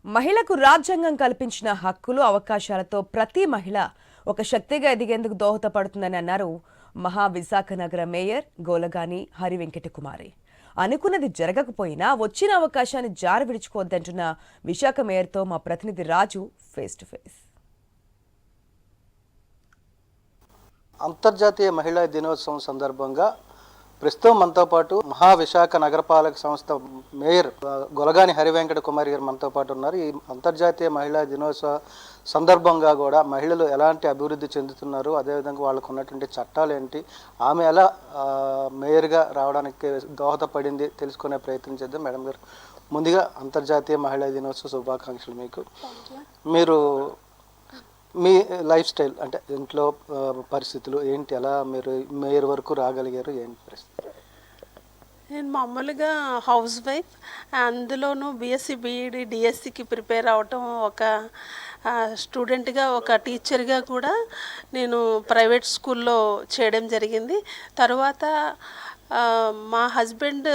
మహిళకు రాజ్యాంగం కల్పించిన హక్కులు అవకాశాలతో ప్రతి మహిళ ఒక శక్తిగా ఎదిగేందుకు దోహదపడుతుందని అన్నారు మహావిశాఖ నగర మేయర్ గోలగాని హరివెంకట కుమారి. అనుకున్నది జరగకపోయినా వచ్చిన అవకాశాన్ని జారి విడుచుకోవద్దంటున్న విశాఖ మేయర్తో మా ప్రతినిధి రాజు ఫేస్ టు ఫేస్. అంతర్జాతీయ మహిళా దినోత్సవం సందర్భంగా ప్రస్తుతం మనతో పాటు మహావిశాఖ నగరపాలక సంస్థ మేయర్ గొలగాని హరివెంకట కుమారి గారు మనతో పాటు ఉన్నారు. ఈ అంతర్జాతీయ మహిళా దినోత్సవ సందర్భంగా కూడా మహిళలు ఎలాంటి అభివృద్ధి చెందుతున్నారు, అదేవిధంగా వాళ్ళకు ఉన్నటువంటి చట్టాలు ఏంటి, ఆమె ఎలా మేయర్గా రావడానికి దోహదపడింది తెలుసుకునే ప్రయత్నం చేద్దాం. మేడం గారు, ముందుగా అంతర్జాతీయ మహిళా దినోత్సవ శుభాకాంక్షలు. మీరు మీ లైఫ్ స్టైల్ అంటే ఇంట్లో పరిస్థితులు ఏంటి, ఎలా మీరు మేయర్ వరకు రాగలిగారు, ఏంటి పరిస్థితి? నేను మామూలుగా హౌస్ వైఫ్, అందులోనూ బీఎస్సీ బీఈడి డిఎస్సికి ప్రిపేర్ అవటం, ఒక స్టూడెంట్గా ఒక టీచర్గా కూడా నేను ప్రైవేట్ స్కూల్లో చేయడం జరిగింది. తర్వాత మా హస్బెండ్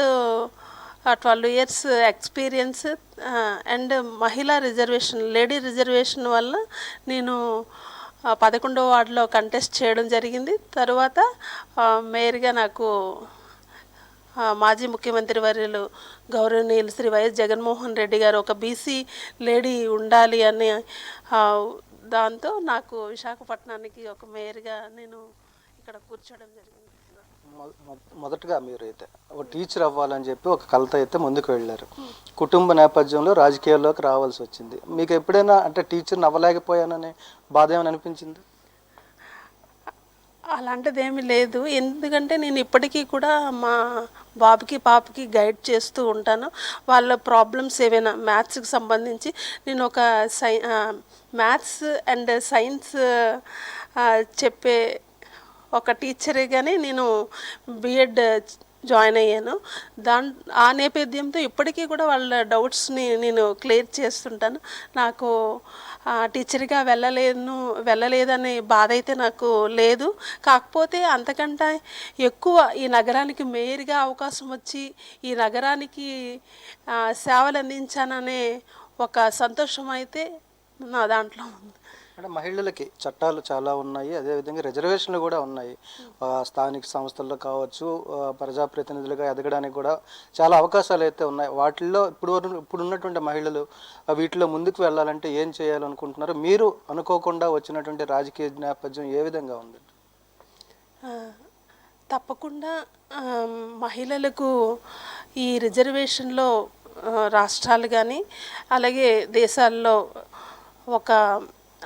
12 years ఎక్స్పీరియన్స్ అండ్ మహిళా రిజర్వేషన్, లేడీ రిజర్వేషన్ వల్ల నేను 11వ వార్డులో కంటెస్ట్ చేయడం జరిగింది. తర్వాత మేయర్గా నాకు మాజీ ముఖ్యమంత్రి వర్యులు గౌరవనీయులు శ్రీ వైఎస్ జగన్మోహన్ రెడ్డి గారు ఒక బీసీ లేడీ ఉండాలి అని దాంతో నాకు విశాఖపట్నానికి ఒక మేయర్గా నేను ఇక్కడ కూర్చోవడం జరిగింది. మొదటగా మీరు అయితే ఒక టీచర్ అవ్వాలని చెప్పి ఒక కలత అయితే ముందుకు వెళ్ళారు. కుటుంబ నేపథ్యంలో రాజకీయాల్లోకి రావాల్సి వచ్చింది. మీకు ఎప్పుడైనా అంటే టీచర్ని అవ్వలేకపోయాననే బాధ ఏమైనా అనిపించింది? అలాంటిది ఏమీ లేదు, ఎందుకంటే నేను ఇప్పటికీ కూడా మా బాబుకి పాపకి గైడ్ చేస్తూ ఉంటాను. వాళ్ళ ప్రాబ్లమ్స్ ఏవైనా మ్యాథ్స్కి సంబంధించి నేను ఒక మ్యాథ్స్ అండ్ సైన్స్ చెప్పే ఒక టీచర్గానే నేను బిఎడ్ జాయిన్ అయ్యాను. ఆ నేపథ్యంతో ఇప్పటికీ కూడా వాళ్ళ డౌట్స్ని నేను క్లియర్ చేస్తుంటాను. నాకు టీచర్గా వెళ్ళలేదనే బాధ అయితే నాకు లేదు. కాకపోతే అంతకంటే ఎక్కువ ఈ నగరానికి మేయర్గా అవకాశం వచ్చి ఈ నగరానికి సేవలు అందించాననే ఒక సంతోషం అయితే నా దాంట్లో ఉంది. అంటే మహిళలకి చట్టాలు చాలా ఉన్నాయి, అదేవిధంగా రిజర్వేషన్లు కూడా ఉన్నాయి. స్థానిక సంస్థల్లో కావచ్చు, ప్రజాప్రతినిధులుగా ఎదగడానికి కూడా చాలా అవకాశాలు అయితే ఉన్నాయి. వాటిల్లో ఇప్పుడు ఉన్నటువంటి మహిళలు వీటిలో ముందుకు వెళ్ళాలంటే ఏం చేయాలనుకుంటున్నారు? మీరు అనుకోకుండా వచ్చినటువంటి రాజకీయ నేపథ్యం ఏ విధంగా ఉంది? తప్పకుండా మహిళలకు ఈ రిజర్వేషన్లో రాష్ట్రాలు కానీ అలాగే దేశాల్లో ఒక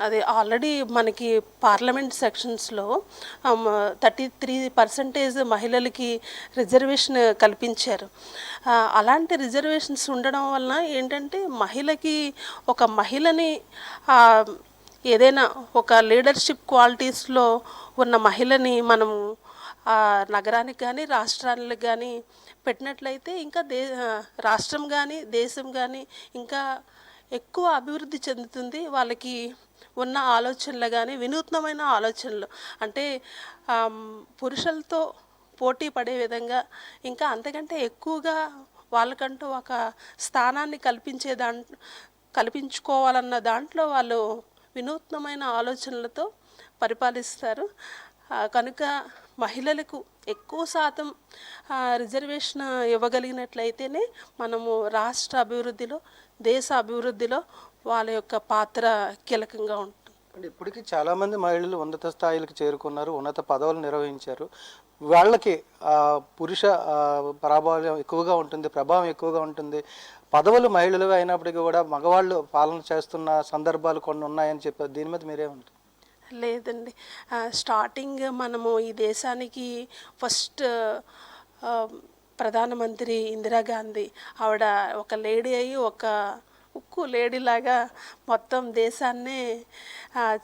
అది ఆల్రెడీ మనకి పార్లమెంట్ సెక్షన్స్లో 33% మహిళలకి రిజర్వేషన్ కల్పించారు. అలాంటి రిజర్వేషన్స్ ఉండడం వలన ఏంటంటే ఒక మహిళని ఏదైనా ఒక లీడర్షిప్ క్వాలిటీస్లో ఉన్న మహిళని మనము నగరానికి కానీ రాష్ట్రాలకు కానీ పెట్టినట్లయితే ఇంకా రాష్ట్రం కానీ దేశం కానీ ఇంకా ఎక్కువ అభివృద్ధి చెందుతుంది. వాళ్ళకి ఉన్న ఆలోచనలు కానీ వినూత్నమైన ఆలోచనలు, అంటే పురుషులతో పోటీ పడే విధంగా ఇంకా అంతకంటే ఎక్కువగా వాళ్ళకంటూ ఒక స్థానాన్ని కల్పించుకోవాలన్న దాంట్లో వాళ్ళు వినూత్నమైన ఆలోచనలతో పరిపాలిస్తారు. కనుక మహిళలకు ఎక్కువ శాతం రిజర్వేషన్ ఇవ్వగలిగినట్లయితేనే మనము రాష్ట్ర అభివృద్ధిలో, దేశ అభివృద్ధిలో వాళ్ళ యొక్క పాత్ర కీలకంగా ఉంటుంది. అంటే ఇప్పటికీ చాలామంది మహిళలు ఉన్నత స్థాయిలకు చేరుకున్నారు, ఉన్నత పదవులు నిర్వహించారు. వాళ్ళకి పురుష ప్రభావం ఎక్కువగా ఉంటుంది. పదవులు మహిళలు అయినప్పటికీ కూడా మగవాళ్ళు పాలన చేస్తున్న సందర్భాలు కొన్ని ఉన్నాయని చెప్పారు. దీని మీద మీరేమంటారు? లేదండి, స్టార్టింగ్ మనము ఈ దేశానికి ఫస్ట్ ప్రధానమంత్రి ఇందిరాగాంధీ, ఆవిడ ఒక లేడీ అయ్యి ఒక ఉక్కు లేడీలాగా మొత్తం దేశాన్ని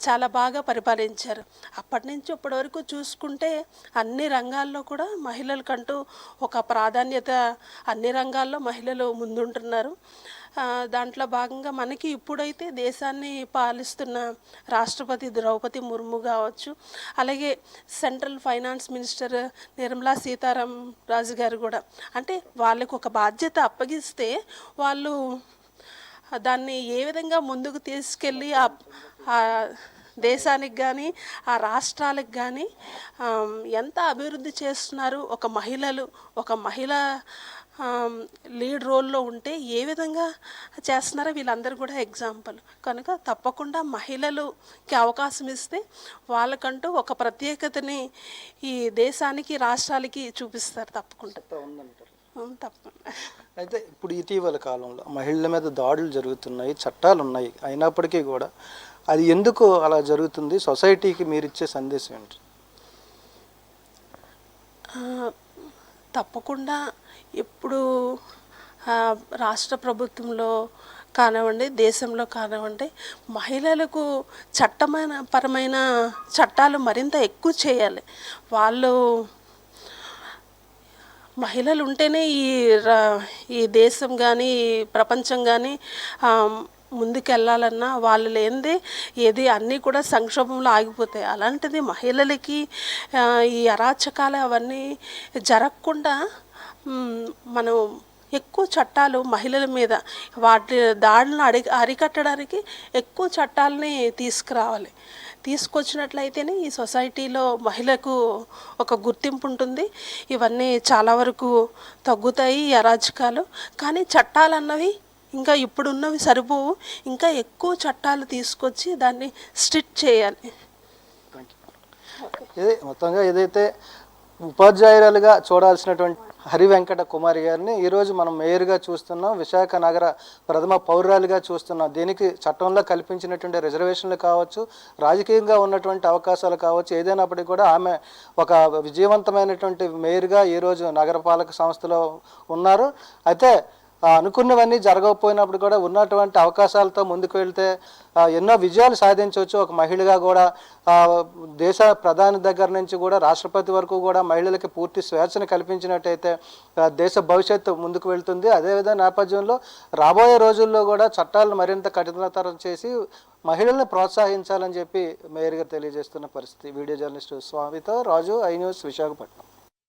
చాలా బాగా పరిపాలించారు. అప్పటి నుంచి ఇప్పటి వరకు చూసుకుంటే అన్ని రంగాల్లో కూడా మహిళలకంటూ ఒక ప్రాధాన్యత, అన్ని రంగాల్లో మహిళలు ముందుంటున్నారు. దాంట్లో భాగంగా మనకి ఇప్పుడైతే దేశాన్ని పాలిస్తున్న రాష్ట్రపతి ద్రౌపది ముర్ము కావచ్చు, అలాగే central finance minister Nirmala Sitharaman రాజు గారు కూడా, అంటే వాళ్ళకు ఒక బాధ్యత అప్పగిస్తే వాళ్ళు దాన్ని ఏ విధంగా ముందుకు తీసుకెళ్ళి ఆ దేశానికి కానీ ఆ రాష్ట్రాలకు కానీ ఎంత అభివృద్ధి చేస్తున్నారు. ఒక మహిళ లీడ్ రోల్లో ఉంటే ఏ విధంగా చేస్తున్నారో వీళ్ళందరూ కూడా ఎగ్జాంపుల్. కనుక తప్పకుండా మహిళలుకి అవకాశం ఇస్తే వాళ్ళకంటూ ఒక ప్రత్యేకతని ఈ దేశానికి రాష్ట్రాలకి చూపిస్తారు తప్పకుండా. తప్పకుండా. అయితే ఇప్పుడు ఇటీవల కాలంలో మహిళల మీద దాడులు జరుగుతున్నాయి, చట్టాలు ఉన్నాయి, అయినప్పటికీ కూడా అది ఎందుకు అలా జరుగుతుంది? సొసైటీకి మీరు ఇచ్చే సందేశం ఏంటి? తప్పకుండా ఇప్పుడు రాష్ట్ర ప్రభుత్వంలో కానివ్వండి, దేశంలో కానివ్వండి, మహిళలకు పరమైన చట్టాలు మరింత ఎక్కువ చేయాలి. మహిళలు ఉంటేనే ఈ దేశం కానీ ప్రపంచం కానీ ముందుకెళ్ళాలన్నా వాళ్ళు లేనిదే ఏది అన్నీ కూడా సంక్షోభంలో ఆగిపోతాయి. అలాంటిది మహిళలకి ఈ అరాచకాలు అవన్నీ జరగకుండా మనం ఎక్కువ చట్టాలు మహిళల మీద వాటి దాడులను అరికట్టడానికి ఎక్కువ చట్టాలని తీసుకురావాలి. తీసుకొచ్చినట్లయితేనే ఈ సొసైటీలో మహిళకు ఒక గుర్తింపు ఉంటుంది. ఇవన్నీ చాలా వరకు తగ్గుతాయి ఈ అరాచకాలు. కానీ చట్టాలు అన్నవి ఇంకా ఇప్పుడున్నవి సరిపోవు. ఇంకా ఎక్కువ చట్టాలు తీసుకొచ్చి దాన్ని స్ట్రిక్ట్ చేయాలి. మొత్తంగా ఏదైతే ఉపాధ్యాయురాలుగా చూడాల్సినటువంటి హరివెంకట కుమారి గారిని ఈరోజు మనం మేయర్గా చూస్తున్నాం, విశాఖ నగర ప్రథమ పౌరురాలుగా చూస్తున్నాం. దీనికి చట్టంలో కల్పించినటువంటి రిజర్వేషన్లు కావచ్చు, రాజకీయంగా ఉన్నటువంటి అవకాశాలు కావచ్చు, ఏదైనప్పటికీ కూడా ఆమె ఒక విజయవంతమైనటువంటి మేయర్గా ఈరోజు నగరపాలక సంస్థలో ఉన్నారు. అయితే అనుకున్నవన్నీ జరగకపోయినప్పుడు కూడా ఉన్నటువంటి అవకాశాలతో ముందుకు వెళ్తే ఎన్నో విజయాలు సాధించవచ్చు. ఒక మహిళగా కూడా దేశ ప్రధాని దగ్గర నుంచి కూడా రాష్ట్రపతి వరకు కూడా మహిళలకి పూర్తి స్వేచ్ఛను కల్పించినట్టయితే దేశ భవిష్యత్తు ముందుకు వెళ్తుంది. అదేవిధంగా నేపథ్యంలో రాబోయే రోజుల్లో కూడా చట్టాలను మరింత కఠినతరం చేసి మహిళల్ని ప్రోత్సహించాలని చెప్పి మేయర్ గారు తెలియజేస్తున్న పరిస్థితి. వీడియో జర్నలిస్టు స్వామితో రాజు, ఐ న్యూస్, విశాఖపట్నం.